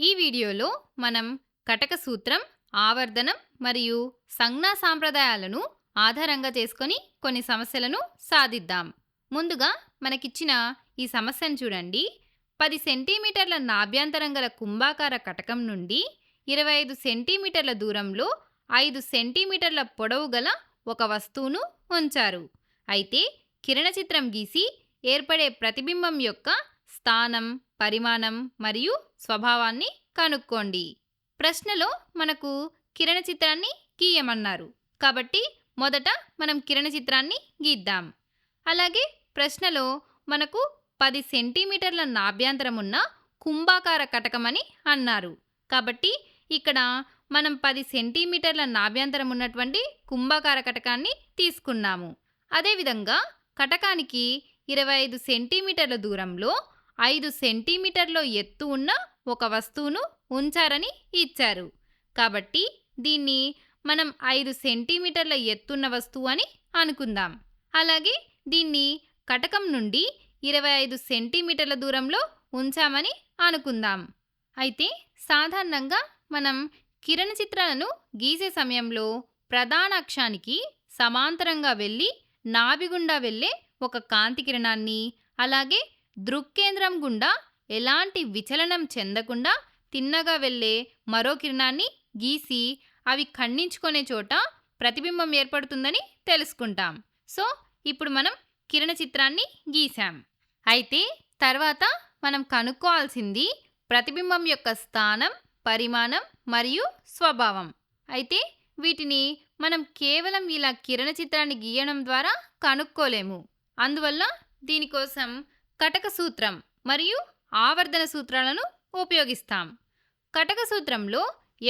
ఈ వీడియోలో మనం కటక సూత్రం, ఆవర్ధనం మరియు సంజ్ఞా సాంప్రదాయాలను ఆధారంగా చేసుకొని కొన్ని సమస్యలను సాధిద్దాం. ముందుగా మనకిచ్చిన ఈ సమస్యను చూడండి. 10 సెంటీమీటర్ల నాభ్యంతరం గల కుంభాకార కటకం నుండి 25 సెంటీమీటర్ల దూరంలో 5 సెంటీమీటర్ల పొడవు గల ఒక వస్తువును ఉంచారు. అయితే కిరణ చిత్రం గీసి ఏర్పడే ప్రతిబింబం యొక్క స్థానం, పరిమాణం మరియు స్వభావాన్ని కనుక్కోండి. ప్రశ్నలో మనకు కిరణ చిత్రాన్ని గీయమన్నారు కాబట్టి మొదట మనం కిరణ చిత్రాన్ని గీద్దాం. అలాగే ప్రశ్నలో మనకు 10 సెంటీమీటర్ల నాభ్యంతరం ఉన్న కుంభాకార కటకమని అన్నారు కాబట్టి ఇక్కడ మనం 10 సెంటీమీటర్ల నాభ్యంతరం ఉన్నటువంటి కుంభాకార కటకాన్ని తీసుకున్నాము. అదేవిధంగా కటకానికి 25 సెంటీమీటర్ల దూరంలో 5 సెంటీమీటర్ల ఎత్తు ఉన్న ఒక వస్తువును ఉంచారని ఇచ్చారు కాబట్టి దీన్ని మనం 5 సెంటీమీటర్ల ఎత్తున్న వస్తువు అని అనుకుందాం. అలాగే దీన్ని కటకం నుండి 25 సెంటీమీటర్ల దూరంలో ఉంచామని అనుకుందాం. అయితే సాధారణంగా మనం కిరణ చిత్రాలను గీసే సమయంలో ప్రధాన అక్షానికి సమాంతరంగా వెళ్ళి నాభి గుండా వెళ్ళే ఒక కాంతి కిరణాన్ని, అలాగే దృక్కేంద్రం గుండా ఎలాంటి విచలనం చెందకుండా తిన్నగా వెళ్ళే మరో కిరణాన్ని గీసి అవి ఖండించుకునే చోట ప్రతిబింబం ఏర్పడుతుందని తెలుసుకుంటాం. సో ఇప్పుడు మనం కిరణ చిత్రాన్ని గీసాం. అయితే తర్వాత మనం కనుక్కోవాల్సింది ప్రతిబింబం యొక్క స్థానం, పరిమాణం మరియు స్వభావం. అయితే వీటిని మనం కేవలం ఇలా కిరణ చిత్రాన్ని గీయడం ద్వారా కనుక్కోలేము. అందువల్ల దీనికోసం కటక సూత్రం మరియు ఆవర్ధన సూత్రాలను ఉపయోగిస్తాం. కటక సూత్రంలో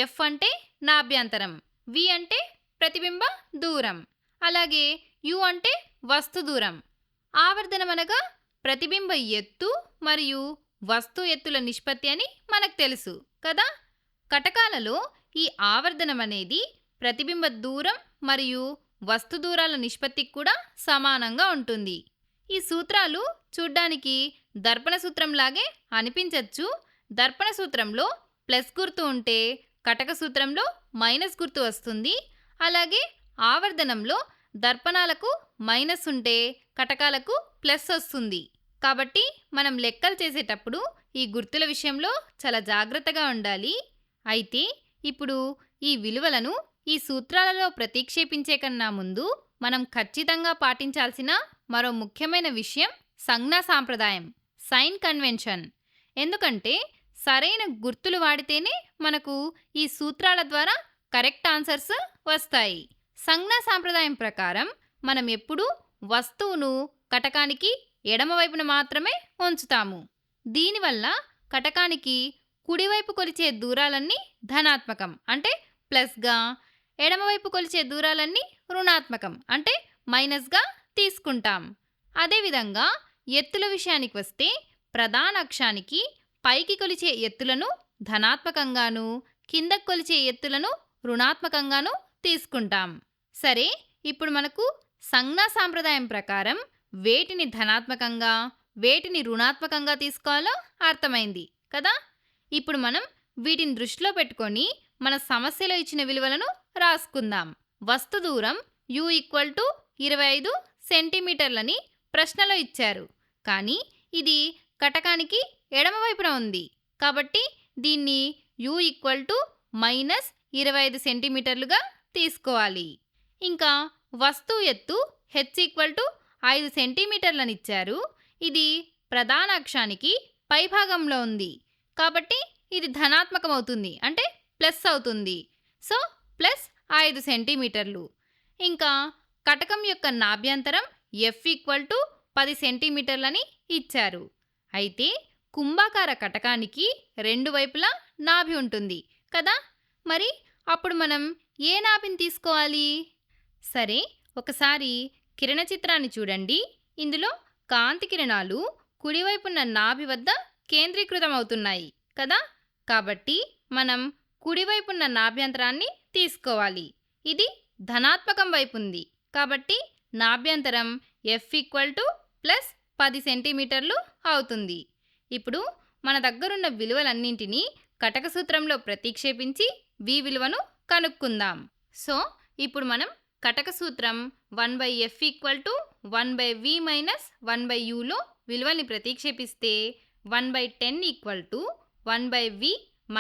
F అంటే నాభ్యంతరం, V అంటే ప్రతిబింబ దూరం, అలాగే U అంటే వస్తు దూరం. ఆవర్ధనం అనగా ప్రతిబింబ ఎత్తు మరియు వస్తు ఎత్తుల నిష్పత్తి అని మనకు తెలుసు కదా. కటకాలలో ఈ ఆవర్ధనం అనేది ప్రతిబింబ దూరం మరియు వస్తు దూరాల నిష్పత్తికి కూడా సమానంగా ఉంటుంది. ఈ సూత్రాలు చూడ్డానికి దర్పణ సూత్రంలాగే అనిపించవచ్చు. దర్పణ సూత్రంలో ప్లస్ గుర్తు ఉంటే కటక సూత్రంలో మైనస్ గుర్తు వస్తుంది. అలాగే ఆవర్ధనంలో దర్పణాలకు మైనస్ ఉంటే కటకాలకు ప్లస్ వస్తుంది. కాబట్టి మనం లెక్కలు చేసేటప్పుడు ఈ గుర్తుల విషయంలో చాలా జాగ్రత్తగా ఉండాలి. అయితే ఇప్పుడు ఈ విలువలను ఈ సూత్రాలలో ప్రతిక్షేపించే కన్నా ముందు మనం ఖచ్చితంగా పాటించాల్సిన మరో ముఖ్యమైన విషయం సంజ్ఞా సాంప్రదాయం, సైన్ కన్వెన్షన్. ఎందుకంటే సరైన గుర్తులు వాడితేనే మనకు ఈ సూత్రాల ద్వారా కరెక్ట్ ఆన్సర్స్ వస్తాయి. సంజ్ఞా సాంప్రదాయం ప్రకారం మనం ఎప్పుడూ వస్తువును కటకానికి ఎడమవైపున మాత్రమే ఉంచుతాము. దీనివల్ల కటకానికి కుడివైపు కొలిచే దూరాలన్నీ ధనాత్మకం అంటే ప్లస్గా, ఎడమవైపు కొలిచే దూరాలన్నీ రుణాత్మకం అంటే మైనస్గా తీసుకుంటాం. అదేవిధంగా ఎత్తుల విషయానికి వస్తే ప్రధాన అక్షానికి పైకి కొలిచే ఎత్తులను ధనాత్మకంగాను, కిందకు కొలిచే ఎత్తులను రుణాత్మకంగాను తీసుకుంటాం. సరే, ఇప్పుడు మనకు సంజ్ఞా సాంప్రదాయం ప్రకారం వేటిని ధనాత్మకంగా, వేటిని రుణాత్మకంగా తీసుకోవాలో అర్థమైంది కదా. ఇప్పుడు మనం వీటిని దృష్టిలో పెట్టుకొని మన సమస్యలో ఇచ్చిన విలువలను రాసుకుందాం. వస్తు దూరం U = 25 సెంటీమీటర్లని ప్రశ్నలో ఇచ్చారు, కానీ ఇది కటకానికి ఎడమవైపున ఉంది కాబట్టి దీన్ని U = -25 సెంటీమీటర్లుగా తీసుకోవాలి. ఇంకా వస్తువు ఎత్తు H = 5 సెంటీమీటర్లని ఇచ్చారు. ఇది ప్రధాన అక్షానికి పైభాగంలో ఉంది కాబట్టి ఇది ధనాత్మకం అవుతుంది అంటే ప్లస్ అవుతుంది. సో +5 సెంటీమీటర్లు. ఇంకా కటకం యొక్క నాభ్యంతరం F = 10 సెంటీమీటర్లని ఇచ్చారు. అయితే కుంభాకార కటకానికి రెండు వైపులా నాభి ఉంటుంది కదా. మరి అప్పుడు మనం ఏ నాభిని తీసుకోవాలి? సరే, ఒకసారి కిరణ చిత్రాన్ని చూడండి. ఇందులో కాంతి కిరణాలు కుడివైపున్న నాభి వద్ద కేంద్రీకృతం అవుతున్నాయి కదా. కాబట్టి మనం కుడివైపున్న నాభ్యంతరాన్ని తీసుకోవాలి. ఇది ధనాత్మకం వైపు ఉంది కాబట్టి నాభ్యంతరం F = +10 సెంటీమీటర్లు అవుతుంది. ఇప్పుడు మన దగ్గరున్న విలువలన్నింటినీ కటక సూత్రంలో ప్రతిక్షేపించి v విలువను కనుక్కుందాం. సో ఇప్పుడు మనం కటక సూత్రం 1/f = 1/v - 1/uలో విలువల్ని ప్రతిక్షేపిస్తే 1/10 = 1/v -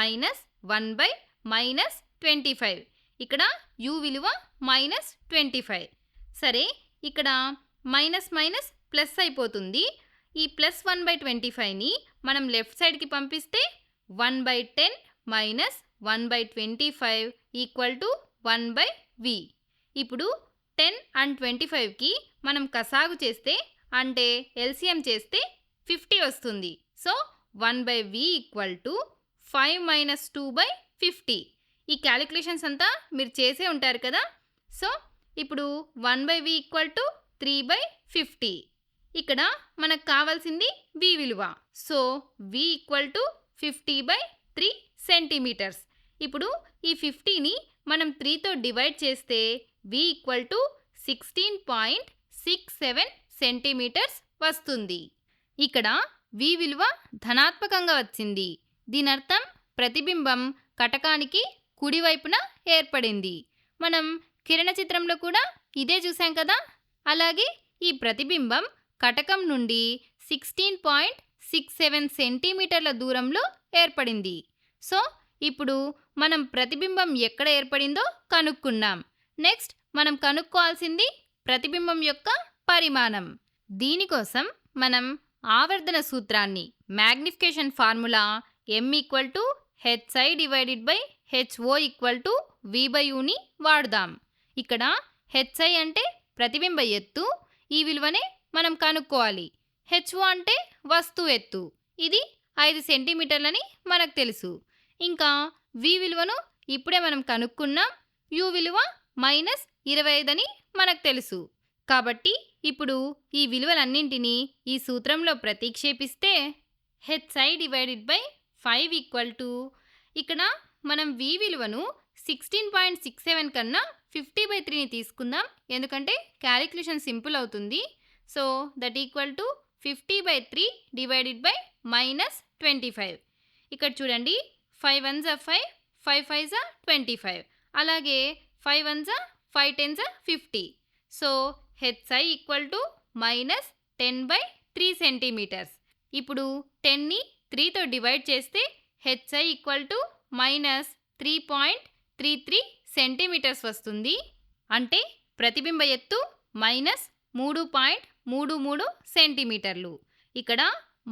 1/-25. ఇక్కడ u విలువ -25. సరే, ఇక్కడ మైనస్ మైనస్ ప్లస్ అయిపోతుంది. ఈ ప్లస్ 1/25ని మనం లెఫ్ట్ సైడ్కి పంపిస్తే 1/10 - 1/25 = 1/v. ఇప్పుడు 10 అండ్ 25కి మనం కసాగు చేస్తే అంటే ఎల్సిఎం చేస్తే 50 వస్తుంది. So 1/v = 5 - 2/50. ఈ క్యాలిక్యులేషన్స్ అంతా మీరు చేసే ఉంటారు కదా. సో ఇప్పుడు 1/v = 3/50. ఇక్కడ మనకు కావాల్సింది v విలువ. So v = 50/3 centimetres. ఇప్పుడు ఈ 50ని మనం 3తో డివైడ్ చేస్తే v = 16.67 సెంటీమీటర్స్ వస్తుంది. ఇక్కడ v విలువ ధనాత్మకంగా వచ్చింది. దీనర్థం ప్రతిబింబం కటకానికి కుడివైపున ఏర్పడింది. మనం కిరణ చిత్రంలో కూడా ఇదే చూసాం కదా. అలాగే ఈ ప్రతిబింబం కటకం నుండి 16.67 సెంటీమీటర్ల దూరంలో ఏర్పడింది. సో ఇప్పుడు మనం ప్రతిబింబం ఎక్కడ ఏర్పడిందో కనుక్కున్నాం. నెక్స్ట్ మనం కనుక్కోవాల్సింది ప్రతిబింబం యొక్క పరిమాణం. దీనికోసం మనం ఆవర్ధన సూత్రాన్ని, మ్యాగ్నిఫికేషన్ ఫార్ములా m = hi/ho = v/uని వాడుదాం. ఇక్కడ hi అంటే ప్రతిబింబ ఎత్తు, ఈ విలువనే మనం కనుక్కోవాలి. ho అంటే వస్తువు ఎత్తు, ఇది 5 సెంటీమీటర్లని మనకు తెలుసు. ఇంకా v విలువను ఇప్పుడే మనం కనుక్కున్నాం. u విలువ -25 అని మనకు తెలుసు. కాబట్టి ఇప్పుడు ఈ విలువలన్నింటినీ ఈ సూత్రంలో ప్రతిక్షేపిస్తే hi/5 = ఇక్కడ మనం v విలువను 16.67 కన్నా 50/3ని తీసుకుందాం, ఎందుకంటే క్యాలిక్యులేషన్ సింపుల్ అవుతుంది. So that equal to 50/3 / -25. ఇక్కడ చూడండి, 5 1s are 5, 5 5s are 25. అలాగే 5 1s are 5 10s are 50. So hi = -10/3 centimetres. ఇప్పుడు 10ని 3తో డివైడ్ చేస్తే hi = -3.33 సెంటీమీటర్స్ వస్తుంది. అంటే ప్రతిబింబ ఎత్తు -3.33 సెంటీమీటర్లు. ఇక్కడ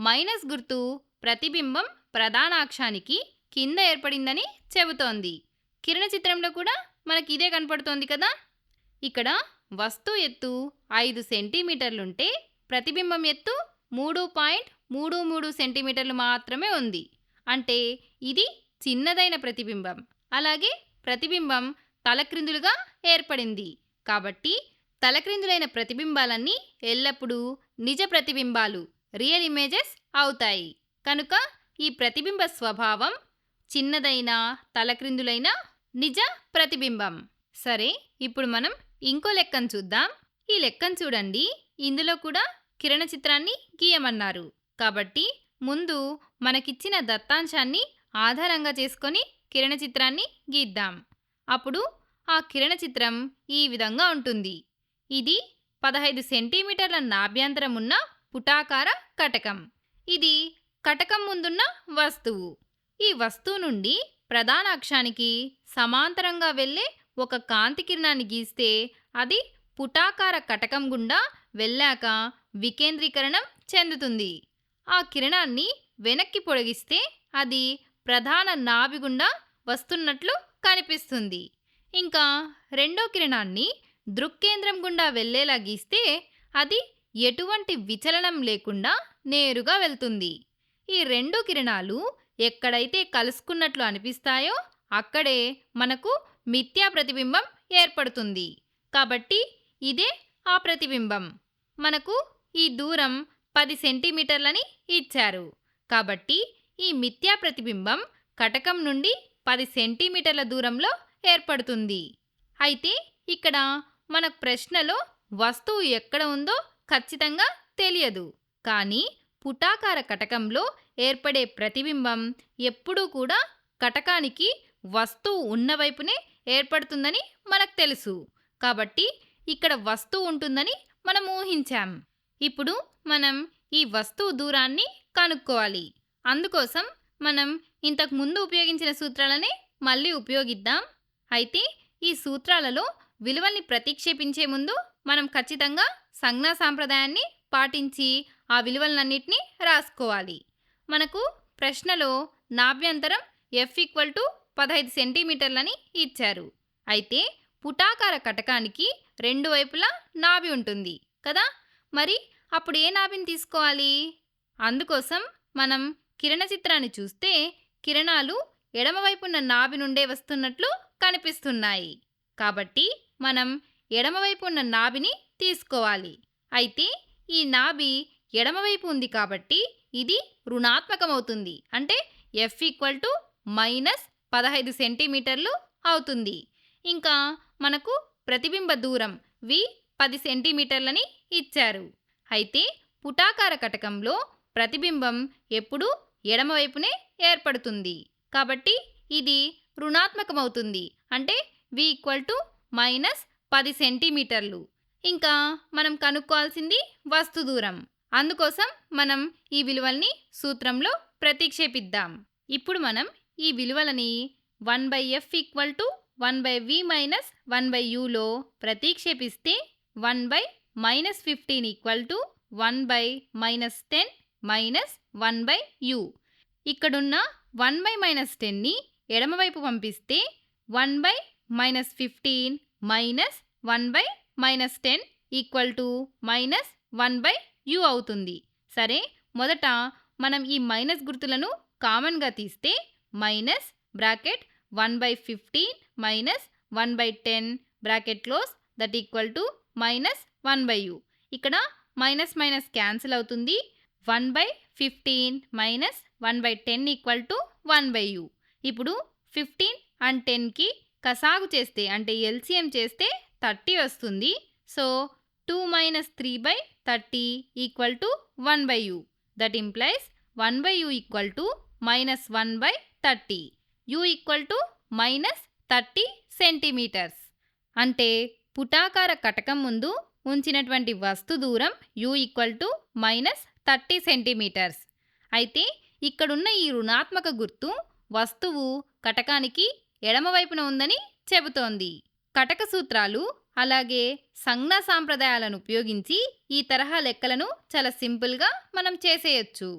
మైనస్ గుర్తు ప్రతిబింబం ప్రధాన అక్షానికి కింద ఏర్పడిందని చెబుతోంది. కిరణ చిత్రంలో కూడా మనకి ఇదే కనపడుతోంది కదా. ఇక్కడ వస్తువు ఎత్తు 5 సెంటీమీటర్లుంటే ప్రతిబింబం ఎత్తు 3.33 సెంటీమీటర్లు మాత్రమే ఉంది. అంటే ఇది చిన్నదైన ప్రతిబింబం. అలాగే ప్రతిబింబం తలక్రిందులుగా ఏర్పడింది. కాబట్టి తలక్రిందులైన ప్రతిబింబాలన్నీ ఎల్లప్పుడూ నిజ ప్రతిబింబాలు, రియల్ ఇమేజెస్ అవుతాయి. కనుక ఈ ప్రతిబింబ స్వభావం చిన్నదైన, తలక్రిందులైన నిజ ప్రతిబింబం. సరే, ఇప్పుడు మనం ఇంకో లెక్కను చూద్దాం. ఈ లెక్కను చూడండి, ఇందులో కూడా కిరణ చిత్రాన్ని గీయమన్నారు. కాబట్టి ముందు మనకిచ్చిన దత్తాంశాన్ని ఆధారంగా చేసుకొని కిరణ చిత్రాన్ని గీద్దాం. అప్పుడు ఆ కిరణ చిత్రం ఈ విధంగా ఉంటుంది. ఇది 15 సెంటీమీటర్ల నాభ్యంతరం ఉన్న పుటాకార కటకం. ఇది కటకం ముందున్న వస్తువు. ఈ వస్తువు నుండి ప్రధాన అక్షానికి సమాంతరంగా వెళ్ళే ఒక కాంతి కిరణాన్ని గీస్తే అది పుటాకార కటకం గుండా వెళ్ళాక వికేంద్రీకరణం చెందుతుంది. ఆ కిరణాన్ని వెనక్కి పొడిగిస్తే అది ప్రధాన నాభి గుండా వస్తున్నట్లు కనిపిస్తుంది. ఇంకా రెండో కిరణాన్ని దృక్కేంద్రం గుండా వెళ్ళేలా గీస్తే అది ఎటువంటి విచలనం లేకుండా నేరుగా వెళ్తుంది. ఈ రెండు కిరణాలు ఎక్కడైతే కలుసుకున్నట్లు అనిపిస్తాయో అక్కడే మనకు మిథ్యా ప్రతిబింబం ఏర్పడుతుంది. కాబట్టి ఇదే ఆ ప్రతిబింబం. మనకు ఈ దూరం 10 సెంటీమీటర్లని ఇచ్చారు. కాబట్టి ఈ మిథ్యా ప్రతిబింబం కటకం నుండి 10 సెంటీమీటర్ల దూరంలో ఏర్పడుతుంది. అయితే ఇక్కడ మన ప్రశ్నలో వస్తువు ఎక్కడ ఉందో ఖచ్చితంగా తెలియదు. కానీ పుటాకార కటకంలో ఏర్పడే ప్రతిబింబం ఎప్పుడూ కూడా కటకానికి వస్తువు ఉన్న వైపునే ఏర్పడుతుందని మనకు తెలుసు. కాబట్టి ఇక్కడ వస్తువు ఉంటుందని మనం ఊహించాం. ఇప్పుడు మనం ఈ వస్తువు దూరాన్ని కనుక్కోవాలి. అందుకోసం మనం ఇంతకు ముందు ఉపయోగించిన సూత్రాలనే మళ్ళీ ఉపయోగిద్దాం. అయితే ఈ సూత్రాలలో విలువల్ని ప్రతిక్షేపించే ముందు మనం ఖచ్చితంగా సంజ్ఞా సాంప్రదాయాన్ని పాటించి ఆ విలువలన్నిటినీ రాసుకోవాలి. మనకు ప్రశ్నలో నాభ్యంతరం F=15 సెంటీమీటర్లని ఇచ్చారు. అయితే పుటాకార కటకానికి రెండు వైపులా నాభి ఉంటుంది కదా, మరి అప్పుడు ఏ నాభిని తీసుకోవాలి? అందుకోసం మనం కిరణ చిత్రాన్ని చూస్తే కిరణాలు ఎడమవైపున్న నాభి నుండే వస్తున్నట్లు కనిపిస్తున్నాయి. కాబట్టి మనం ఎడమవైపు ఉన్న నాభిని తీసుకోవాలి. అయితే ఈ నాభి ఎడమవైపు ఉంది కాబట్టి ఇది ఋణాత్మకమవుతుంది. అంటే F=-15 సెంటీమీటర్లు అవుతుంది. ఇంకా మనకు ప్రతిబింబ దూరం V 10 సెంటీమీటర్లని ఇచ్చారు. అయితే పుటాకార కటకంలో ప్రతిబింబం ఎప్పుడూ ఎడమవైపునే ఏర్పడుతుంది. కాబట్టి ఇది ఋణాత్మకమవుతుంది. అంటే V=-10 సెంటీమీటర్లు. ఇంకా మనం కనుక్కోవాల్సింది వస్తు దూరం. అందుకోసం మనం ఈ విలువల్ని సూత్రంలో ప్రతిక్షేపిద్దాం. ఇప్పుడు మనం ఈ విలువలని 1/F=1/V-1/uలో ప్రతిక్షేపిస్తే 1/-15 1/-10 ఇక్కడున్న 1/-10ని ఎడమవైపు పంపిస్తే 1/-15 1/-10 1/u అవుతుంది. సరే, మొదట మనం ఈ మైనస్ గుర్తులను కామన్గా తీస్తే మైనస్ బ్రాకెట్ 1/15 1/10 -1/u. ఇక్కడ మైనస్ క్యాన్సిల్ అవుతుంది. 1/15 -1/10 1/u. ఇప్పుడు 15 అండ్ 10కి కసాగు చేస్తే అంటే ఎల్సిఎం చేస్తే 30 వస్తుంది. So 2 - 3/30 1/u. That implies 1/u -1/30. u -30 centimetres. అంటే పుటాకార కటకం ముందు ఉంచినటువంటి వస్తు దూరం u -30 సెంటీమీటర్స్. అయితే ఇక్కడున్న ఈ ఋణాత్మక గుర్తు వస్తువు కటకానికి ఎడమవైపున ఉందని చెబుతోంది. కటక సూత్రాలు అలాగే సంజ్ఞా సాంప్రదాయాలను ఉపయోగించి ఈ తరహా లెక్కలను చాలా సింపుల్గా మనం చేసేయచ్చు.